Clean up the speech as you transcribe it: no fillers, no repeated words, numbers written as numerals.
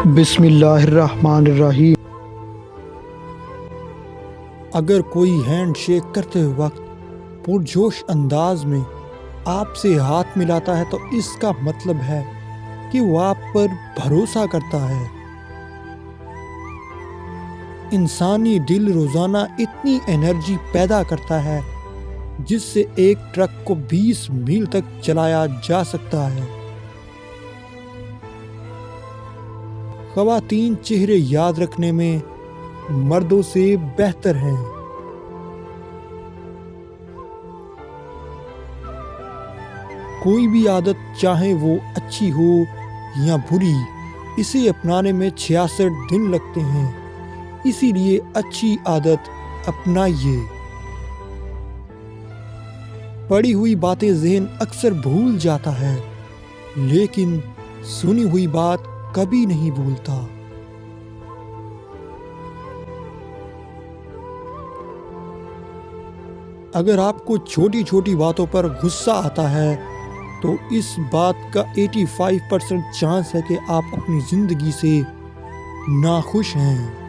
بسم اللہ الرحمن الرحیم۔ اگر کوئی ہینڈ شیک کرتے وقت پرجوش انداز میں آپ سے ہاتھ ملاتا ہے تو اس کا مطلب ہے کہ وہ آپ پر بھروسہ کرتا ہے۔ انسانی دل روزانہ اتنی انرجی پیدا کرتا ہے جس سے ایک ٹرک کو 20 میل تک چلایا جا سکتا ہے۔ خواتین چہرے یاد رکھنے میں مردوں سے بہتر ہیں۔ کوئی بھی عادت چاہے وہ اچھی ہو یا بری، اسے اپنانے میں 66 دن لگتے ہیں، اسی لیے اچھی عادت اپنائیے۔ پڑھی ہوئی باتیں ذہن اکثر بھول جاتا ہے، لیکن سنی ہوئی بات کبھی نہیں بھولتا۔ اگر آپ کو چھوٹی چھوٹی باتوں پر غصہ آتا ہے تو اس بات کا 85% چانس ہے کہ آپ اپنی زندگی سے ناخوش ہیں۔